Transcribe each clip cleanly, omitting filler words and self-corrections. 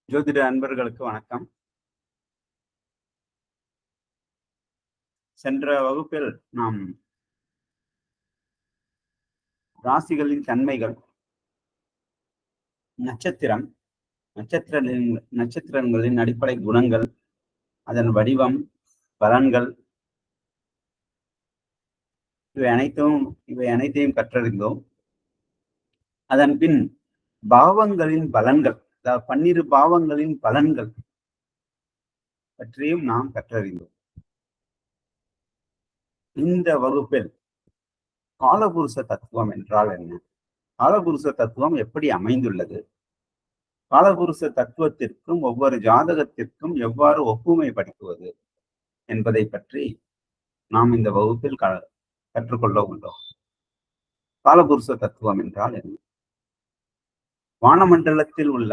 ஜோதிட அன்பர்களுக்கு வணக்கம். சென்ற வகுப்பில் நாம் ராசிகளின் தன்மைகள், நட்சத்திரம், நட்சத்திரங்களின் அடிப்படை குணங்கள், அதன் வடிவம், பலன்கள் இவை அனைத்தையும் கற்றறிந்தோம். அதன் பின் பாவங்களின் பலன்கள், அதாவது 12 பாவங்களின் பலன்கள் பற்றியும் நாம் கற்றறிந்தோம். இந்த வகுப்பில் காலபுருஷ தத்துவம் என்றால் என்ன? காலபுருஷ தத்துவம் எப்படி அமைந்துள்ளது? காலபுருஷ தத்துவத்திற்கும் ஒவ்வொரு ஜாதகத்திற்கும் எவ்வாறு ஒப்புமைப்படுத்துவது என்பதை பற்றி நாம் இந்த வகுப்பில் கற்றுக்கொள்ள உள்ளோம். காலபுருஷ தத்துவம் என்றால் என்ன? வானமண்டலத்தில் உள்ள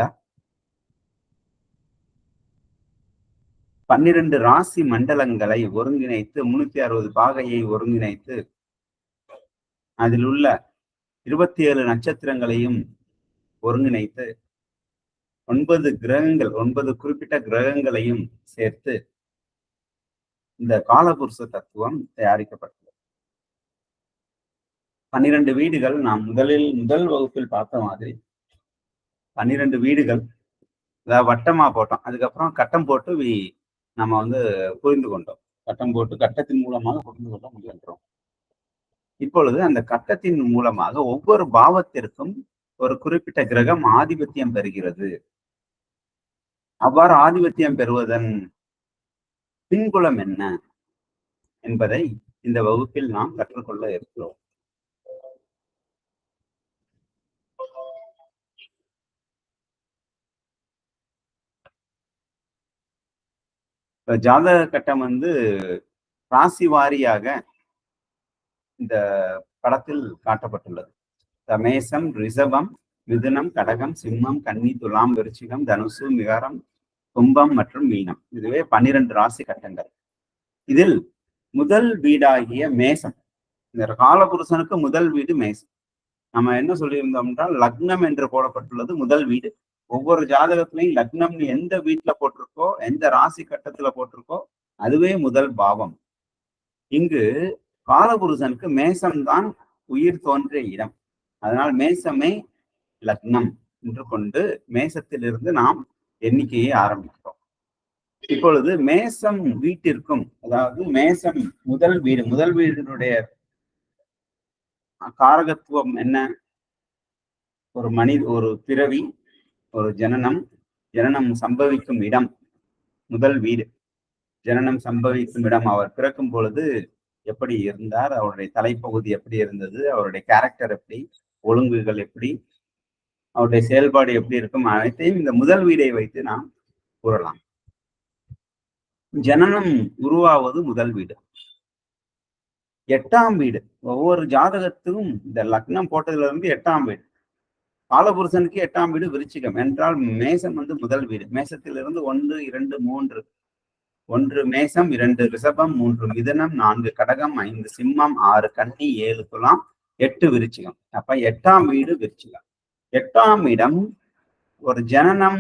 12 ராசி மண்டலங்களை ஒருங்கிணைத்து 360 பாகையை ஒருங்கிணைத்து அதில் உள்ள 27 நட்சத்திரங்களையும் ஒருங்கிணைத்து 9 குறிப்பிட்ட கிரகங்களையும் சேர்த்து இந்த காலபுருஷ தத்துவம் தயாரிக்கப்பட்டது. 12 வீடுகள் நாம் முதல் வகுப்பில் பார்த்த மாதிரி 12 வீடுகள், அதாவது வட்டமா போட்டோம். அதுக்கப்புறம் கட்டம் போட்டு நம்ம புரிந்து கொண்டோம். கட்டம் போட்டு கட்டத்தின் மூலமாக புரிந்து கொள்ள முயன்றோம். இப்பொழுது அந்த கட்டத்தின் மூலமாக ஒவ்வொரு பாவத்திற்கும் ஒரு குறிப்பிட்ட கிரகம் ஆதிபத்தியம் பெறுகிறது. அவ்வாறு ஆதிபத்தியம் பெறுவதன் பின்புலம் என்ன என்பதை இந்த வகுப்பில் நாம் கற்றுக்கொள்ள இருக்கிறோம். ஜாதக கட்டம் ராசி வாரியாக இந்த படத்தில் காட்டப்பட்டுள்ளது. மேசம், ரிஷபம், மிதுனம், கடகம், சிம்மம், கன்னி, துலாம், விருச்சிகம், தனுசு, மகரம், கும்பம் மற்றும் மீனம். இதுவே 12 ராசி கட்டங்கள். இதில் முதல் வீடாகிய மேசம், இந்த காலபுருஷனுக்கு முதல் வீடு மேசம். நம்ம என்ன சொல்லியிருந்தோம் என்றால் லக்னம் என்று போடப்பட்டுள்ளது முதல் வீடு. ஒவ்வொரு ஜாதகத்திலையும் லக்னம் எந்த வீட்டுல போட்டிருக்கோ, எந்த ராசி கட்டத்துல போட்டிருக்கோ அதுவே முதல் பாவம். இங்கு காலபுருஷனுக்கு மேசம்தான் உயிர் தோன்றிய இடம். அதனால் மேசமே லக்னம் என்று கொண்டு மேசத்திலிருந்து நாம் எண்ணிக்கையை ஆரம்பிக்கிறோம். இப்பொழுது மேசம் வீட்டிற்கும், அதாவது மேசம் முதல் வீடினுடைய காரகத்துவம் என்ன? ஒரு பிறவி, ஒரு ஜனனம் சம்பவிக்கும் இடம் முதல் வீடு. ஜனனம் சம்பவிக்கும் இடம். அவர் பிறக்கும் பொழுது எப்படி இருந்தார், அவருடைய தலைப்பகுதி எப்படி இருந்தது, அவருடைய கேரக்டர் எப்படி, ஒழுங்குகள் எப்படி, அவருடைய செயல்பாடு எப்படி இருக்கும், அனைத்தையும் இந்த முதல் வீடை வைத்து நாம் கூறலாம். ஜனனம் உருவாவது முதல் வீடு. 8ஆம் வீடு, ஒவ்வொரு ஜாதகத்துக்கும் இந்த லக்னம் போட்டதுல இருந்து 8ஆம் வீடு. காலபுருஷனுக்கு 8ஆம் வீடு விருச்சிகம் என்றால் மேசம் முதல் வீடு. மேசத்திலிருந்து 1, 2, 3, 1 மேசம், 2 ரிஷபம், 3 மிதுனம், 4 கடகம், 5 சிம்மம், 6 கன்னி, 7 துலாம், 8 விருச்சிகம். அப்ப 8ஆம் வீடு விருச்சிகம். 8ஆம் இடம் ஒரு ஜனனம்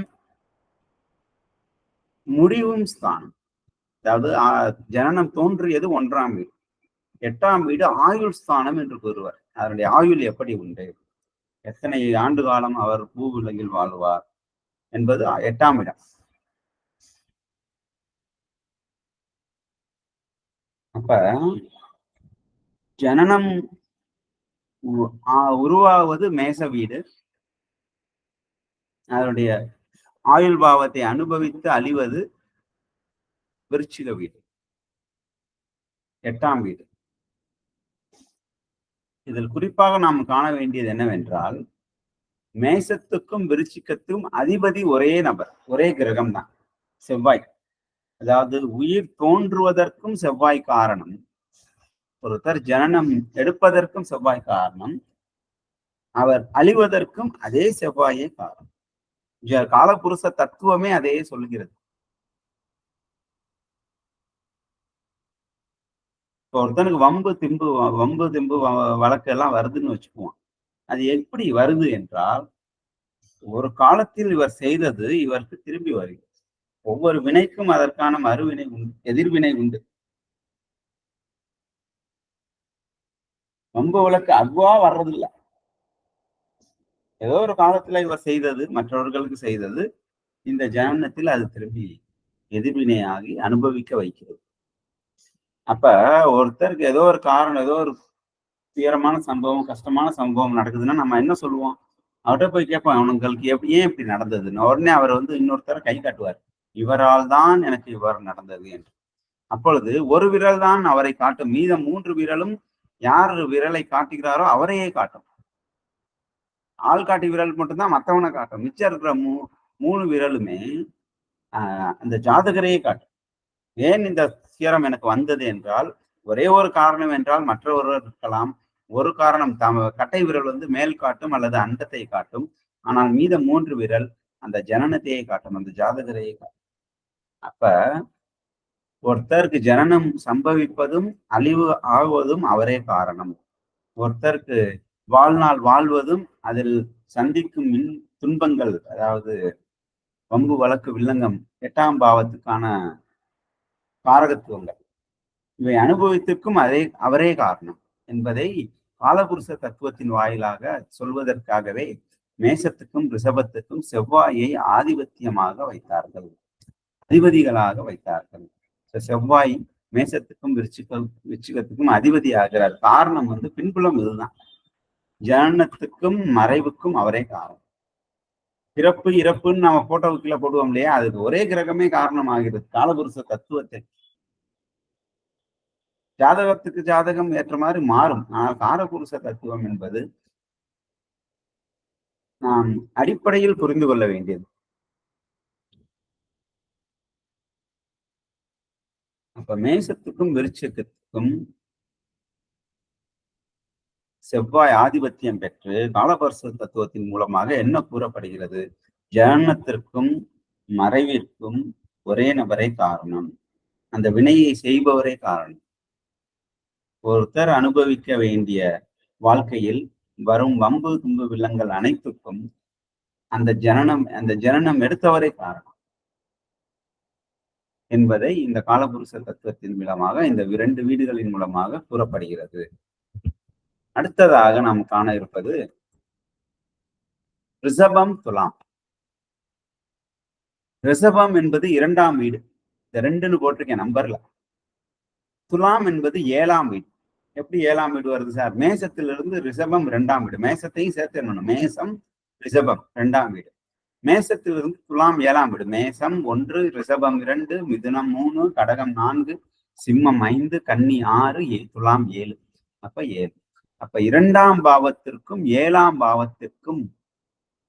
முடிவும் ஸ்தானம். அதாவது ஜனனம் தோன்றியது 1ஆம் வீடு. 8ஆம் வீடு ஆயுள் ஸ்தானம் என்று கூறுவார். அதனுடைய ஆயுள் எப்படி உண்டு, எத்தனை ஆண்டு காலம் அவர் பூவுலகில் வாழ்வார் என்பது 8ஆம் இடம். அப்ப ஜனனம் உருவாவது மேச வீடு, அதனுடைய ஆயுள் பாவத்தை அனுபவித்து அழிவது விருச்சிக வீடு, 8ஆம் வீடு. இதில் குறிப்பாக நாம் காண வேண்டியது என்னவென்றால், மேசத்துக்கும் விருச்சிகத்துக்கும் அதிபதி ஒரே நபர், ஒரே கிரகம் தான், செவ்வாய். அதாவது உயிர் தோன்றுவதற்கும் செவ்வாய் காரணம், ஒருத்தர் ஜனனம் எடுப்பதற்கும் செவ்வாய் காரணம், அவர் அழிவதற்கும் அதே செவ்வாயே காரணம். காலபுருஷ தத்துவமே அதையே சொல்லுகிறது. ஒருத்தனுக்கு வம்பு திம்பு வழக்கு எல்லாம் வருதுன்னு வச்சுக்குவோம். அது எப்படி வருது என்றால், ஒரு காலத்தில் இவர் செய்தது இவருக்கு திரும்பி வருகிறது. ஒவ்வொரு வினைக்கும் அதற்கான மறுவினை உண்டு, எதிர்வினை உண்டு. ரொம்ப விளக்கு அதுவா வர்றதில்லை. ஏதோ ஒரு காலத்துல இவர் செய்தது, மற்றவர்களுக்கு செய்தது, இந்த ஜனனத்தில் அது திரும்பி எதிர்வினையாகி அனுபவிக்க வைக்கிறது. அப்ப ஒருத்தருக்கு ஏதோ ஒரு காரணம், ஏதோ ஒரு துயரமான சம்பவம், கஷ்டமான சம்பவம் நடக்குதுன்னா நம்ம என்ன சொல்லுவோம்? அவர்கிட்ட போய் கேட்போம், அவங்களுக்கு ஏன் இப்படி நடந்ததுன்னு. உடனே அவர் இன்னொருத்தரை கை காட்டுவார். இவரால் தான் எனக்கு இவ்வாறு நடந்தது என்று. அப்பொழுது ஒரு விரல் தான் அவரை காட்டும், மீதம் 3 விரலும் யார் விரலை காட்டுகிறாரோ அவரையே காட்டும். ஆள்காட்டி விரல் மட்டும்தான் மற்றவனை காட்டும். மிச்சம் இருக்கிற 3 விரலுமே அந்த ஜாதகரையே காட்டும். ஏன் இந்த துயரம் எனக்கு வந்தது என்றால், ஒரே ஒரு காரணம் என்றால் மற்றொருவர் இருக்கலாம். ஒரு காரணம் கட்டை விரல் மேல் காட்டும் அல்லது அண்டத்தை காட்டும். ஆனால் மீத 3 விரல் அந்த ஜனனத்தையே காட்டும், அந்த ஜாதகரையே காட்டும். அப்ப ஒருத்தருக்கு ஜனனம் சம்பவிப்பதும் அழிவு ஆகுவதும் அவரே காரணம். ஒருத்தருக்கு வாழ்நாள் வாழ்வதும் அதில் சந்திக்கும் துன்பங்கள், அதாவது வம்பு வழக்கு வில்லங்கம் 8ஆம் பாவத்துக்கான காரகத்துவங்கள், இவை அனுபவத்திற்கும் அவரே காரணம் என்பதை காலபுருஷ தத்துவத்தின் வாயிலாக சொல்வதற்காகவே மேசத்துக்கும் ரிஷபத்துக்கும் செவ்வாயை ஆதிபத்தியமாக வைத்தார்கள், அதிபதிகளாக வைத்தார்கள். செவ்வாய் மேசத்துக்கும் விருச்சிகத்துக்கும் அதிபதி ஆகிறார். காரணம் பின்புலம் இதுதான். ஜனனத்துக்கும் மறைவுக்கும் அவரே காரணம். பிறப்பு இறப்புன்னு நம்ம போட்டோவுக்கு கீழே போடுவோம் இல்லையா, அதுக்கு ஒரே கிரகமே காரணம் ஆகிறது. காலபுருஷ தத்துவத்தை ஜாதகத்துக்கு ஜாதகம் ஏற்ற மாதிரி மாறும். ஆனால் காலபுருஷ தத்துவம் என்பது நாம் அடிப்படையில் புரிந்து கொள்ள வேண்டியது. அப்ப மேசத்துக்கும் விருச்சிகத்துக்கும் செவ்வாய் ஆதிபத்தியம் பெற்று காலபுருஷ தத்துவத்தின் மூலமாக என்ன கூறப்படுகிறது? ஜனனத்திற்கும் மறைவிற்கும் ஒரே நபரே காரணம், அந்த வினையை செய்பவரே காரணம். ஒருத்தர் அனுபவிக்க வேண்டிய வாழ்க்கையில் வரும் வம்பு தும்பு வில்லங்கள் அனைத்துக்கும் அந்த ஜனனம் எடுத்தவரே காரணம் என்பதை இந்த காலபுருஷ தத்துவத்தின் மூலமாக, இந்த 2 வீடுகளின் மூலமாக கூறப்படுகிறது. அடுத்ததாக நாம் காண இருப்பது ரிஷபம் துலாம். ரிஷபம் என்பது 2ஆம் வீடு, இந்த 2ன்னு போட்டிருக்கேன் நம்பர்ல. துலாம் என்பது 7ஆம் வீடு. எப்படி 7ஆம் வீடு வருது சார்? மேசத்திலிருந்து ரிஷபம் 2ஆம் வீடு, மேசத்தையும் சேர்த்து மேசம் ரிஷபம் 2ஆம் வீடு. மேசத்திலிருந்து துலாம் 7ஆம் வீடு. மேசம் 1, ரிஷபம் 2, மிதுனம் 3, கடகம் 4, சிம்மம் 5, கன்னி 6, துலாம் 7. அப்ப 7. அப்ப 2ஆம் பாவத்திற்கும் 7ஆம் பாவத்திற்கும்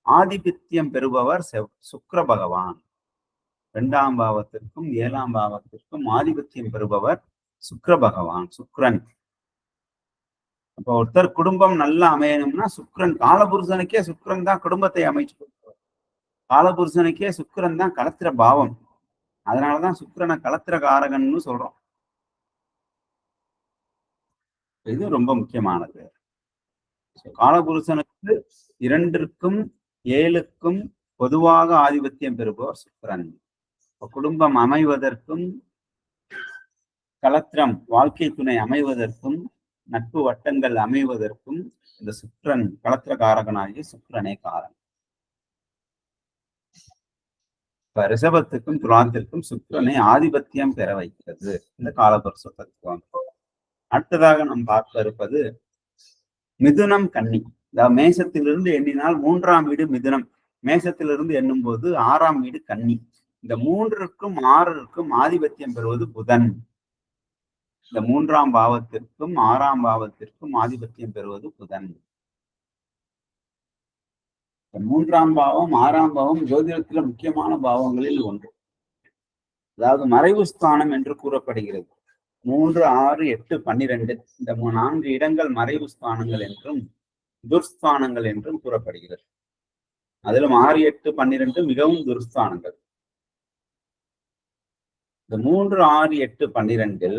ஆதிபத்தியம் பெறுபவர் சுக்கிர பகவான். 2ஆம் பாவத்திற்கும் 7ஆம் பாவத்திற்கும் ஆதிபத்தியம் பெறுபவர் சுக்கிர பகவான், சுக்கிரன். அப்ப ஒருத்தர் குடும்பம் நல்லா அமையணும்னா சுக்கிரன், காலபுருஷனுக்கே சுக்கிரன் தான் குடும்பத்தை அமைச்சு, காலபுருஷனுக்கே சுக்கிரன் தான் கலத்திர பாவம். அதனாலதான் சுக்கிரனை கலத்திர காரகன்னு சொல்றோம். இது ரொம்ப முக்கியமானது. காலபுருஷனுக்கு 2க்கும் 7க்கும் பொதுவாக ஆதிபத்தியம் பெறுபவர் சுக்கிரன். குடும்பம் அமைவதற்கும், கலத்திரம் வாழ்க்கை துணை அமைவதற்கும், நட்பு வட்டங்கள் அமைவதற்கும் இந்த சுக்கிரன், கலத்திர காரகனாகிய சுக்கிரனே காரணம். இப்ப ரிஷபத்துக்கும் துலாத்திற்கும் சுக்கிரனை ஆதிபத்தியம் பெற வைக்கிறது இந்த காலபுருஷ தத்துவம். அடுத்ததாக நாம் பார்க்க இருப்பது மிதுனம் கன்னி. மேசத்திலிருந்து எண்ணினால் 3ஆம் வீடு மிதுனம், மேசத்திலிருந்து எண்ணும் போது 6ஆம் வீடு கன்னி. இந்த 3க்கும் 6க்கும் ஆதிபத்தியம் பெறுவது புதன். இந்த 3ஆம் பாவத்திற்கும் 6ஆம் பாவத்திற்கும் ஆதிபத்தியம் பெறுவது புதன். 3ஆம் பாவம் 6ஆம் பாவம் ஜோதிடத்துல முக்கியமான பாவங்களில் ஒன்று. அதாவது மறைவு ஸ்தானம் என்று கூறப்படுகிறது. 3, 6, 8, 12 இந்த 4 இடங்கள் மறைவு ஸ்தானங்கள் என்றும் துர்ஸ்தானங்கள் என்றும் கூறப்படுகிறது. அதிலும் 6, 8, 12 மிகவும் துர்ஸ்தானங்கள். இந்த 3, 6, 8, 12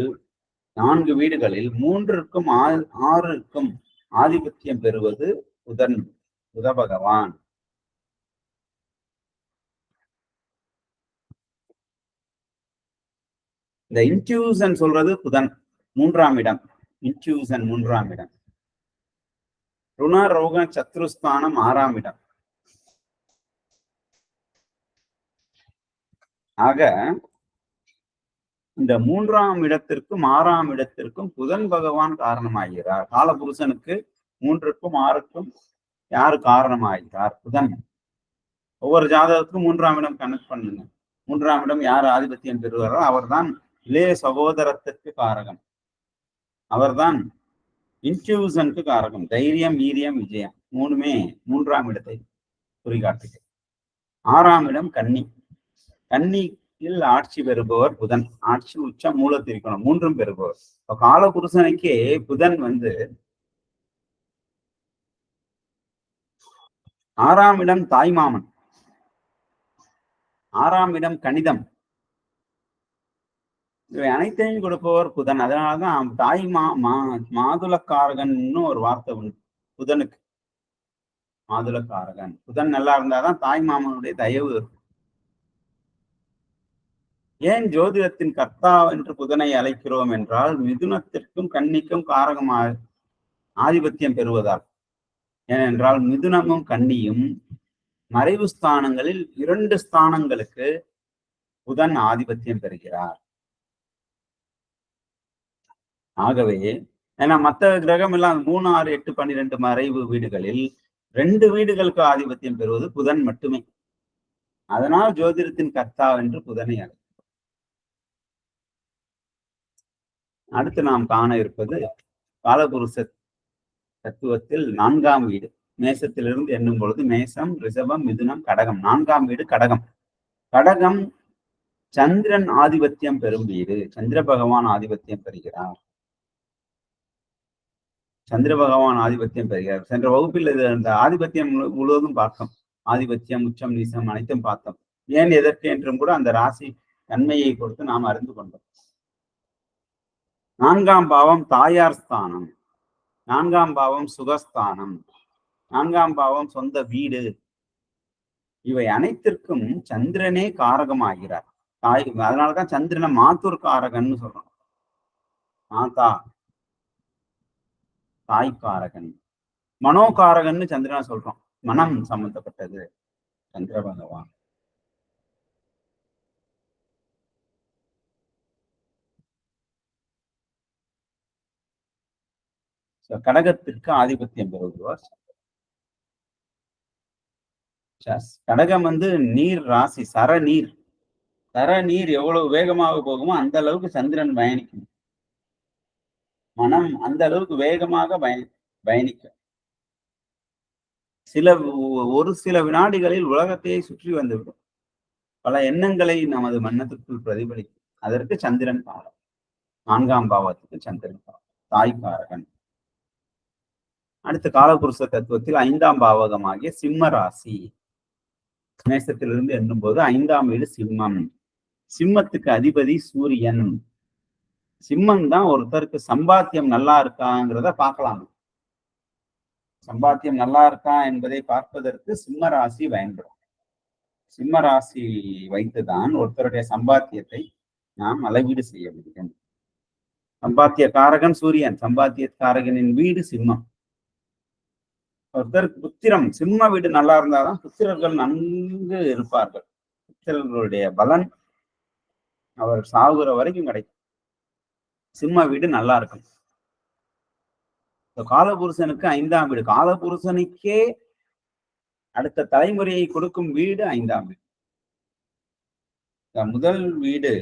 4 வீடுகளில் 3க்கும் 6க்கும் ஆதிபத்தியம் பெறுவது புத பகவான். இந்த இன்ட்யூசன் சொல்றது புதன் 3ஆம் இடம். இன்ட்யூசன் 3ஆம் இடம். ருண ரோக சத்ருஸ்தானம் 6ஆம் இடம். ஆக இந்த 3ஆம் இடத்திற்கும் 6ஆம் இடத்திற்கும் புதன் பகவான் காரணமாகிறார். காலபுருஷனுக்கு 3க்கும் 6க்கும் யாரு காரணமாகிறார்? புதன். ஒவ்வொரு ஜாதகத்துக்கும் 3ஆம் இடம் கனெக்ட் பண்ணுங்க. 3ஆம் இடம் யார் ஆதிபத்தியம் பெறுவாரோ அவர்தான் இளைய சகோதரத்திற்கு காரகம். அவர்தான் இன்ட்யூசனுக்கு காரகம். தைரியம், வீரியம், விஜயம் 3மே 3ஆம் இடத்தை குறிகாட்டுகிறது. 6ஆம் இடம் கன்னி. கன்னியில் ஆட்சி பெறுபவர் புதன். ஆட்சி உச்சம் மூலத்திருக்கணும். 3ம் பெறுபவர். இப்ப காலபுருஷனுக்கே புதன் 6ஆம் இடம் தாய்மாமன். 6ஆம் இடம் கணிதம். இவை அனைத்தையும் கொடுப்பவர் புதன். அதனாலதான் மாதுளக்காரகன்னு ஒரு வார்த்தை உண்டு புதனுக்கு. மாதுளக்காரகன். புதன் நல்லா இருந்தாதான் தாய் மாமனுடைய தயவு இருக்கும். ஏன் ஜோதிடத்தின் கர்த்தா என்று புதனை அழைக்கிறோம் என்றால் மிதுனத்திற்கும் கன்னிக்கும் காரகமாக ஆதிபத்தியம் பெறுவதால். ஏனென்றால் மிதுனமும் கன்னியும் மறைவு ஸ்தானங்களில் 2 ஸ்தானங்களுக்கு புதன் ஆதிபத்தியம் பெறுகிறார். ஆகவே ஏன்னா மற்ற கிரகம் எல்லாம் 3, 6, 8, 12 மறைவு வீடுகளில் 2 வீடுகளுக்கு ஆதிபத்தியம் பெறுவது புதன் மட்டுமே. அதனால் ஜோதிடத்தின் கர்த்தா என்று புதனை அழைக்கிறோம். அடுத்து நாம் காண இருப்பது காலபுருஷ தத்துவத்தில் 4ஆம் வீடு. மேசத்திலிருந்து எண்ணும் பொழுது மேசம், ரிஷபம், மிதுனம், கடகம். 4ஆம் வீடு கடகம். கடகம் சந்திரன் ஆதிபத்தியம் பெறும் வீடு. சந்திர பகவான் ஆதிபத்தியம் பெறுகிறார். சந்திர பகவான் ஆதிபத்தியம் பெறுகிறார். சென்ற வகுப்பில் இது அந்த ஆதிபத்தியம் முழுவதும் பார்த்தோம். ஆதிபத்தியம், உச்சம், நீசம் அனைத்தும் பார்த்தோம். ஏன் எதற்கு என்றும் கூட அந்த ராசி தன்மையை கொடுத்து நாம் அறிந்து கொண்டோம். 4ஆம் பாவம் தாயார் ஸ்தானம். 4ஆம் பாவம் சுகஸ்தானம். 4ஆம் பாவம் சொந்த வீடு. இவை அனைத்திற்கும் சந்திரனே காரகமாகிறார். அதனாலதான் சந்திரனை மாத்தூர் காரகன்னு சொல்றோம். மாதா தாய் காரகன். மனோகாரகன்னு சந்திரனை சொல்றோம். மனம் சம்பந்தப்பட்டது சந்திர பகவான். கடகத்திற்கு ஆதிபத்தியம் பெறுவார். கடகம் நீர் ராசி. சரநீர். சரநீர் எவ்வளவு வேகமாக போகுமோ அந்த அளவுக்கு சந்திரன் பயணிக்கும். மனம் அந்த அளவுக்கு வேகமாக பயணிக்கும். ஒரு சில வினாடிகளில் உலகத்தையே சுற்றி வந்துவிடும். பல எண்ணங்களை நமது மன்னத்துக்குள் பிரதிபலிக்கும். அதற்கு சந்திரன் காரகம். 4ஆம் பாவத்துக்கு சந்திரன் காரகம். தாய்காரகன். அடுத்த காலபுருஷ தத்துவத்தில் 5ஆம் பாவகமாகிய சிம்ம ராசி. மேசத்திலிருந்து எண்ணும் போது 5ஆம் வீடு சிம்மம். சிம்மத்துக்கு அதிபதி சூரியன். சிம்மம் தான் ஒருத்தருக்கு சம்பாத்தியம் நல்லா இருக்காங்கிறத பார்க்கலாம். சம்பாத்தியம் நல்லா இருக்கா என்பதை பார்ப்பதற்கு சிம்ம ராசி பயன்படும். சிம்ம ராசி வைத்துதான் ஒருத்தருடைய சம்பாத்தியத்தை நாம் அளவீடு செய்ய முடியும். சம்பாத்திய காரகன் சூரியன். சம்பாத்திய காரகனின் வீடு சிம்மம். ஒருத்தருக்கு புத்திரம், சிம்ம வீடு நல்லா இருந்தாதான் புத்திரர்கள் நன்கு இருப்பார்கள். புத்திரர்களுடைய பலன் அவர் சாகுற வரைக்கும் கிடைக்கும். சிம்ம வீடு நல்லா இருக்கும். காலபுருஷனுக்கு 5ஆம் வீடு. காலபுருஷனுக்கே அடுத்த தலைமுறையை கொடுக்கும் வீடு 5ஆம் வீடு. முதல் வீடு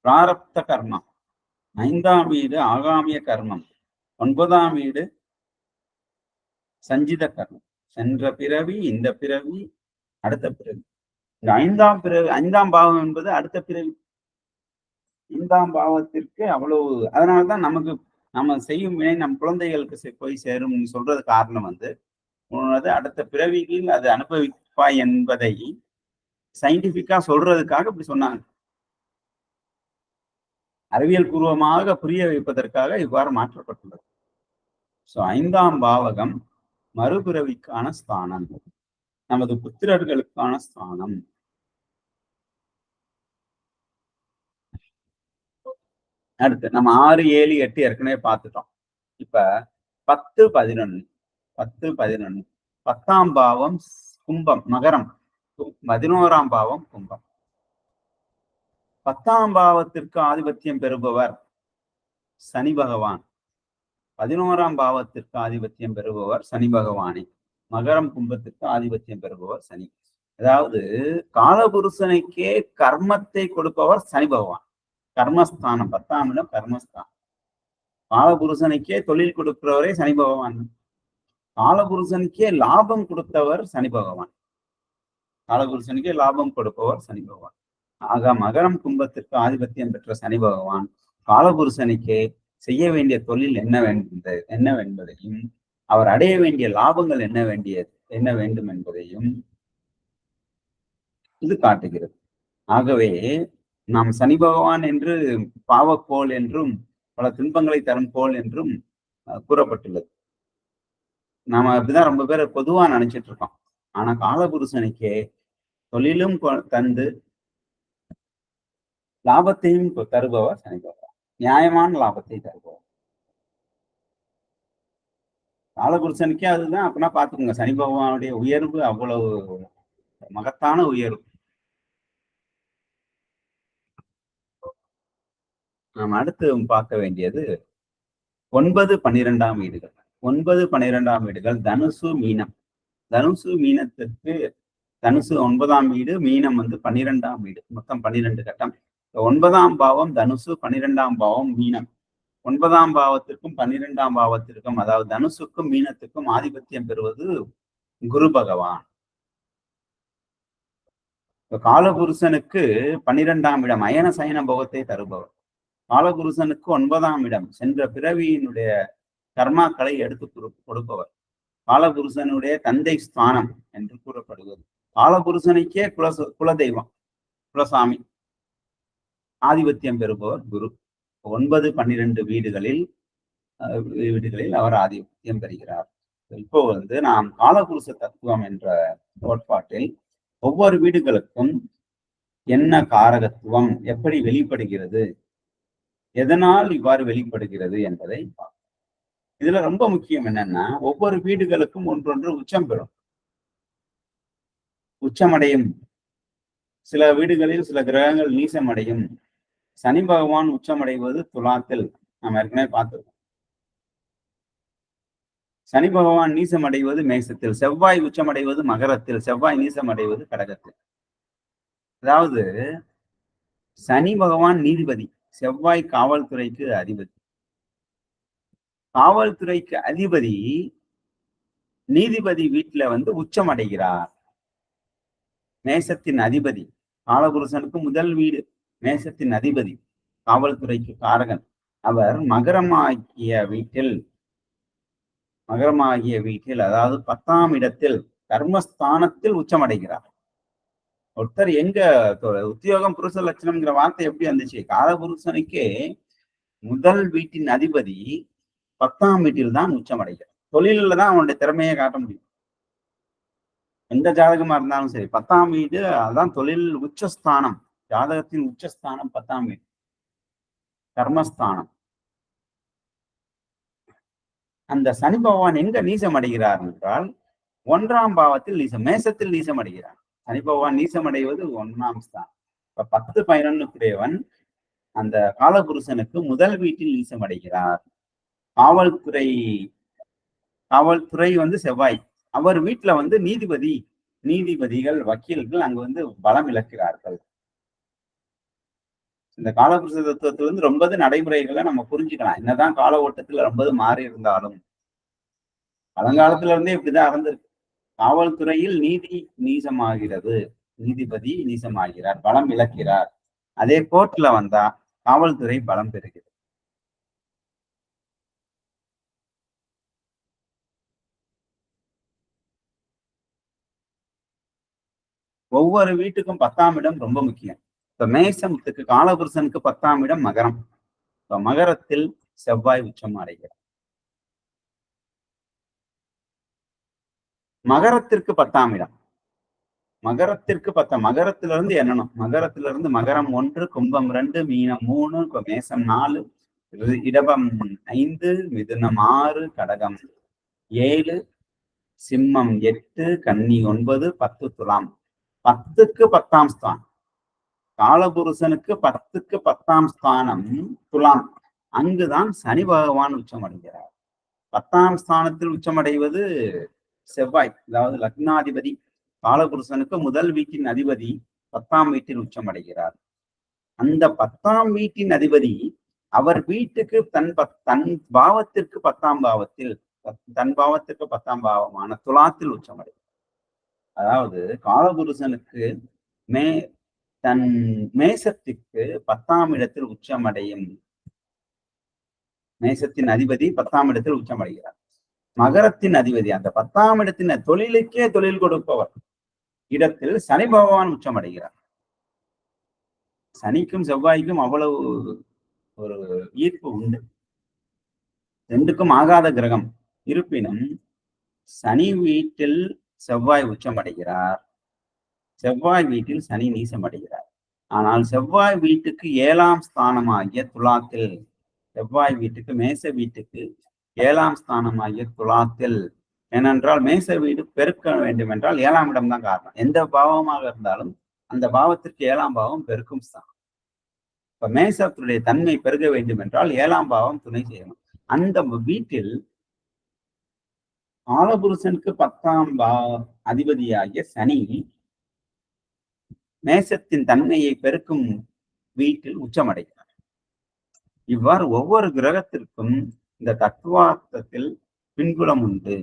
பிராரப்த கர்மம். 5ஆம் வீடு ஆகாமிய கர்மம். 9ஆம் வீடு சஞ்சித கர்மம். சென்ற பிறவி, இந்த பிறவி, அடுத்த பிறவி. இந்த 5ஆம் பிறவி, 5ஆம் பாவம் என்பது அடுத்த பிறவி. 5ஆம் பாவத்திற்கு அவ்வளவு. அதனால்தான் நமக்கு நம்ம செய்யும் வினை நம் குழந்தைகளுக்கு போய் சேரும் சொல்றது காரணம் உனது அடுத்த பிறவியில் அது அனுபவிப்பாய் என்பதை சயின்டிபிக்கா சொல்றதுக்காக இப்படி சொன்னாங்க. அறிவியல் பூர்வமாக புரிய வைப்பதற்காக இவ்வாறு மாற்றப்பட்டுள்ளது. 5ஆம் பாவகம் மறுபிறவிக்கான ஸ்தானம். நமது புத்திரர்களுக்கான ஸ்தானம். அடுத்து நம்ம 6, 7, 8 ஏற்கனவே பார்த்துட்டோம். இப்ப 10, 11 10, 11 10ஆம் பாவம் கும்பம் மகரம், 11ஆம் பாவம் கும்பம். 10ஆம் பாவத்திற்கு ஆதிபத்தியம் பெறுபவர் சனி பகவான். 11ஆம் பாவத்திற்கு ஆதிபத்தியம் பெறுபவர் சனி பகவானே. மகரம் கும்பத்திற்கு ஆதிபத்தியம் பெறுபவர் சனி. அதாவது காலபுருஷனுக்கே கர்மத்தை கொடுப்பவர் சனி பகவான். கர்மஸ்தானம் 10ஆம் இடம் கர்மஸ்தானம். காலபுருஷனுக்கே தொழில் கொடுக்கிறவரே சனி பகவான். காலபுருஷனுக்கே லாபம் கொடுத்தவர் சனி பகவான். காலபுருஷனுக்கே லாபம் கொடுப்பவர் சனி பகவான். ஆக மகரம் கும்பத்திற்கு ஆதிபத்தியம் பெற்ற சனி பகவான் காலபுருஷனுக்கே செய்ய வேண்டிய தொழில் என்னவென்பதையும் அவர் அடைய வேண்டிய லாபங்கள் என்ன வேண்டும் என்பதையும் இது காட்டுகிறது. ஆகவே நாம் சனி பகவான் என்று பாவக்கோள் என்றும் பல துன்பங்களை தரும் கோள் என்றும் கூறப்பட்டுள்ளது. நாம அப்படிதான் ரொம்ப பேர் பொதுவா நினைச்சிட்டு இருக்கோம். ஆனா காலபுருஷனுக்கே தொழிலும் தந்து லாபத்தையும் தருபவர் சனி பகவான். நியாயமான லாபத்தை தருபவர் காலபுருஷனுக்கே. அதுதான் அப்படின்னா பாத்துக்கோங்க, சனி பகவானுடைய உயர்வு அவ்வளவு மகத்தான உயர்வு. நாம் அடுத்து பார்க்க வேண்டியது 9, 12ஆம் வீடுகள். 9, 12ஆம் வீடுகள் தனுசு மீனம். தனுசு மீனத்திற்கு தனுசு 9ஆம் வீடு, மீனம் 12ஆம் வீடு. மொத்தம் 12 கட்டம். 9ஆம் பாவம் தனுசு, 12ஆம் பாவம் மீனம். 9ஆம் பாவத்திற்கும் 12ஆம் பாவத்திற்கும், அதாவது தனுசுக்கும் மீனத்துக்கும் ஆதிபத்தியம் பெறுவது குரு பகவான். காலபுருஷனுக்கு 12ஆம் இடம் அயன சயன போகத்தை தருபவர். காலபுருஷனுக்கு 9ஆம் இடம் சென்ற பிறவியினுடைய கர்மாக்களை எடுத்து கொடுப்பவர். காலபுருஷனுடைய தந்தை ஸ்தானம் என்று கூறப்படுவது. காலபுருஷனுக்கே குலதெய்வம், குலசாமி. ஆதிபத்தியம் பெறுபவர் குரு. 9, 12 வீடுகளில் அவர் ஆதிபத்தியம் பெறுகிறார். இப்போ நாம் காலபுருஷ தத்துவம் என்ற கோட்பாட்டில் ஒவ்வொரு வீடுகளுக்கும் என்ன காரகத்துவம், எப்படி வெளிப்படுகிறது, எதனால் இவ்வாறு வெளிப்படுகிறது என்பதை பார்ப்போம். இதுல ரொம்ப முக்கியம் என்னன்னா, ஒவ்வொரு வீடுகளுக்கும் ஒன்றொன்று உச்சம் பெறும், உச்சமடையும். சில வீடுகளில் சில கிரகங்கள் நீசமடையும். சனி பகவான் உச்சமடைவது துலாத்தில் நாம் ஏற்கனவே பார்த்திருக்கோம். சனி பகவான் நீசமடைவது மேசத்தில், செவ்வாய் உச்சமடைவது மகரத்தில், செவ்வாய் நீசமடைவது கடகத்தில். அதாவது சனி பகவான் நீதிபதி, செவ்வாய் காவல்துறைக்கு அதிபதி. காவல்துறைக்கு அதிபதி நீதிபதி வீட்டுல உச்சம் அடைகிறார். மேசத்தின் அதிபதி, காலபுருஷனுக்கு முதல் வீடு மேசத்தின் அதிபதி, காவல்துறைக்கு காரகன். அவர் மகரமாகிய வீட்டில் அதாவது 10ஆம் இடத்தில் கர்மஸ்தானத்தில் உச்சமடைகிறார். ஒருத்தர் எங்க உத்தியோகம் புருஷ லட்சணம்ங்கிற வார்த்தை எப்படி வந்துச்சு? காலபுருஷனுக்கே முதல் வீட்டின் அதிபதி 10ஆம் வீட்டில் தான் உச்சமடைகிறார். தொழில தான் அவனுடைய திறமையை காட்ட முடியும். எந்த ஜாதகமா இருந்தாலும் சரி, 10ஆம் வீடு அதான் தொழில் உச்சஸ்தானம். ஜாதகத்தின் உச்சஸ்தானம் 10ஆம் வீடு, கர்மஸ்தானம். அந்த சனி பகவான் எங்க நீசம் அடைகிறார் என்றால் 1ஆம் பாவத்தில் மேசத்தில் நீசம் அடைகிறார். சனி பகவான் நீசம் அடைவது 1ஆம் ஸ்தானம். இப்ப 10, 11 அந்த காலபுருஷனுக்கு முதல் வீட்டில் நீசம் அடைகிறார். காவல்துறை செவ்வாய். அவர் வீட்டுல நீதிபதிகள், வக்கீல்கள் அங்கு பலம் இழக்கிறார்கள். இந்த காலபுருஷ தத்துவத்துல ரொம்ப நடைமுறைகளை நம்ம புரிஞ்சுக்கலாம். என்னதான் கால ஓட்டத்துல ரொம்ப மாறி இருந்தாலும் பழங்காலத்துல இருந்தே இப்படிதான் இருந்திருக்கு. காவல்துறையில் நீதி நீசமாகிறது, நீதிபதி நீசமாகிறார், பலம் இழக்கிறார். அதே கோர்ட்ல வந்தா காவல்துறை பலம் பெறுகிறது. ஒவ்வொரு வீட்டுக்கும் 10ஆம் இடம் ரொம்ப முக்கியம். இப்ப மேசத்துக்கு காலபுருஷனுக்கு 10ஆம் இடம் மகரம். இப்ப மகரத்தில் செவ்வாய் உச்சம் அடைகிறார். மகரத்திற்கு 10ஆம் இடம் மகரத்திற்கு 10. மகரத்திலிருந்து எண்ணணும். மகரத்திலிருந்து மகரம் 1, கும்பம் 2, மீனம் 3, மேசம் 4, இடபம் 5, மிதுனம் 6, கடகம் 7, சிம்மம் 8, கன்னி 9, 10 துலாம். 10க்கு 10ஆம் ஸ்தானம். காலபுருஷனுக்கு 10க்கு 10ஆம் ஸ்தானம் துலாம். அங்குதான் சனி பகவான் உச்சமடைகிறார். 10ஆம் ஸ்தானத்தில் உச்சமடைவது செவ்வாய், அதாவது லக்னாதிபதி. காலபுருஷனுக்கு முதல் வீட்டின் அதிபதி 10ஆம் வீட்டில் உச்சமடைகிறார். அந்த 10ஆம் வீட்டின் அதிபதி அவர் வீட்டுக்கு தன் பாவத்திற்கு 10ஆம் பாவத்தில், தன் பாவத்திற்கு 10ஆம் பாவமான துலாத்தில் உச்சமடைகிறார். அதாவது காலபுருஷனுக்கு தன் மேசத்திற்கு 10ஆம் இடத்தில் உச்சமடையும். மேசத்தின் அதிபதி 10ஆம் இடத்தில் உச்சமடைகிறார். மகரத்தின் அதிபதி அந்த 10ஆம் இடத்தின் தொழிலுக்கே தொழில் கொடுப்பவர் இடத்தில் சனி பகவான் உச்சமடைகிறார். சனிக்கும் செவ்வாய்க்கும் அவ்வளவு ஒரு ஈர்ப்பு உண்டு. ரெண்டுக்கும் ஆகாத கிரகம். இருப்பினும் சனி வீட்டில் செவ்வாய் உச்சமடைகிறார், செவ்வாய் வீட்டில் சனி நீசமடைகிறார். ஆனால் செவ்வாய் வீட்டுக்கு 7ஆம் ஸ்தானமாகிய துலாத்தில், செவ்வாய் வீட்டுக்கு மேச வீட்டுக்கு 7ஆம் ஸ்தானமாகிய துலாத்தில், ஏனென்றால் மேச வீடு பெருக்க வேண்டும் என்றால் 7ஆம் இடம் தான் காரணம். எந்த பாவமாக இருந்தாலும் அந்த பாவத்திற்கு 7ஆம் பாவம் பெருக்கும் ஸ்தானம். இப்ப மேசத்துடைய தன்மை பெருக வேண்டும் என்றால் 7ஆம் பாவம் துணை செய்யணும். அந்த வீட்டில் காலபுருஷனுக்கு 10ஆம் அதிபதியாகிய சனி மேசத்தின் தன்மையை பெருக்கும் வீட்டில் உச்சமடைகிறார். இவ்வாறு ஒவ்வொரு கிரகத்திற்கும் இந்த தத்துவார்த்தத்தில் பின்புலம் உண்டு.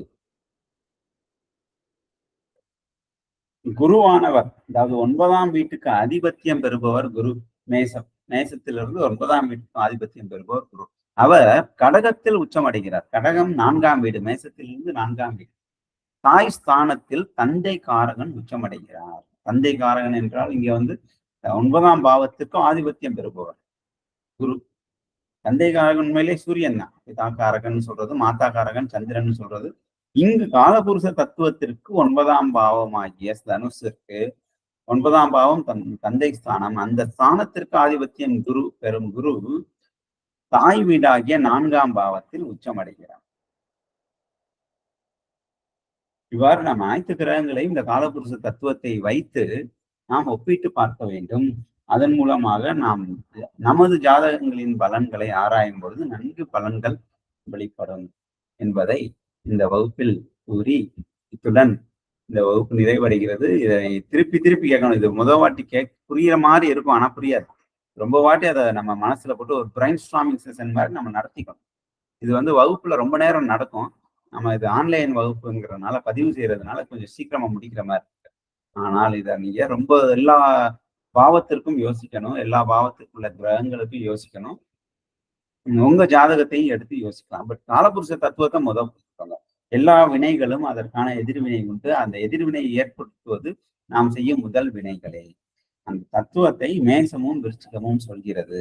குருவானவர், அதாவது 9ஆம் வீட்டுக்கு ஆதிபத்தியம் பெறுபவர் குரு. மேசத்திலிருந்து 9ஆம் வீட்டுக்கு ஆதிபத்தியம் பெறுபவர் குரு. அவர் கடகத்தில் உச்சமடைகிறார். கடகம் 4ஆம் வீடு, மேசத்திலிருந்து 4ஆம் வீடு. தாய் ஸ்தானத்தில் தந்தை காரகன் உச்சமடைகிறார். தந்தை காரகன் என்றால் இங்க 9ஆம் பாவத்துக்கும் ஆதிபத்தியம் பெறுபவர் குரு. தந்தை காரகன் உண்மையிலே சூரியன் தான். பிதா காரகன் சொல்றது, மாதா காரகன் சந்திரன் சொல்றது. இங்கு காலபுருஷ தத்துவத்திற்கு 9ஆம் பாவமாகிய தனுஷிற்கு 9ஆம் பாவம் தந்தை ஸ்தானம். அந்த ஸ்தானத்திற்கு ஆதிபத்தியம் குரு பெறும் குரு தாய் வீடாகிய 4ஆம் பாவத்தில் உச்சமடைகிறார். இவ்வாறு நாம் அனைத்து கிரகங்களையும் இந்த காலபுருஷ தத்துவத்தை வைத்து நாம் ஒப்பிட்டு பார்க்க வேண்டும். அதன் மூலமாக நாம் நமது ஜாதகங்களின் பலன்களை ஆராயும் பொழுது நன்கு பலன்கள் வெளிப்படும் என்பதை இந்த வகுப்பில் கூறி இத்துடன் இந்த வகுப்பு நிறைவடைகிறது. இதை திருப்பி திருப்பி கேட்கணும். இது முதல் வாட்டி புரியுற மாதிரி இருக்கும், ஆனா புரியாது. ரொம்ப வாட்டி அதை நம்ம மனசுல போட்டு ஒரு பிரைன் ஸ்ட்ராமிங் செஷன் மாதிரி நம்ம நடத்திக்கணும். இது வகுப்புல ரொம்ப நேரம் நடக்கும். நம்ம இது ஆன்லைன் வகுப்புங்கிறதுனால பதிவு செய்யறதுனால கொஞ்சம் சீக்கிரமா முடிக்கிற மாதிரி இருக்கு. ஆனால் இதை நீங்க ரொம்ப எல்லா பாவத்திற்கும் யோசிக்கணும், எல்லா பாவத்திற்குள்ள கிரகங்களுக்கும் யோசிக்கணும், உங்க ஜாதகத்தையும் எடுத்து யோசிக்கலாம். பட் காலபுருஷ தத்துவத்தை முதல் புரிஞ்சுக்கோங்க. எல்லா வினைகளும் அதற்கான எதிர்வினை உண்டு. அந்த எதிர்வினையை ஏற்படுத்துவது நாம் செய்யும் முதல் வினைகளே. அந்த தத்துவத்தை மேசமும் விருச்சிகமும் சொல்கிறது.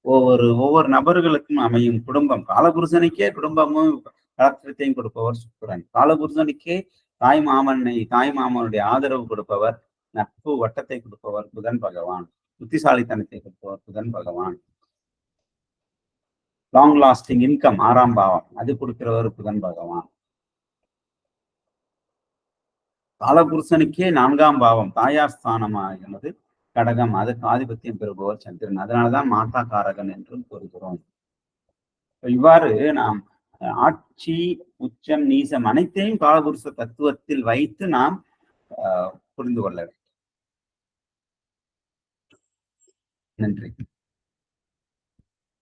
ஒவ்வொரு நபர்களுக்கும் அமையும் குடும்பம். காலபுருஷனுக்கே குடும்பமும் கலத்திரத்தையும் கொடுப்பவர் சுக்கிரன். காலபுருஷனுக்கே தாய் மாமனுடைய ஆதரவு கொடுப்பவர், நட்பு வட்டத்தை கொடுப்பவர் புதன் பகவான். புத்திசாலித்தனத்தை கொடுப்பவர் புதன் பகவான். லாங் லாஸ்டிங் இன்கம் 6ஆம் பாவம், அது கொடுக்கிறவர் புதன் பகவான். காலபுருஷனுக்கே 4ஆம் பாவம் தாயார் ஸ்தானமாகிறது கடகம், அதுக்கு ஆதிபத்தியம் பெறுபவர் சந்திரன். அதனாலதான் மாதா காரகன் என்றும் கூறுகிறோம். இவ்வாறு நாம் ஆட்சி, உச்சம், நீசம் அனைத்தையும் காலபுருஷ தத்துவத்தில் வைத்து நாம் புரிந்து கொள்ள வேண்டும். நன்றி.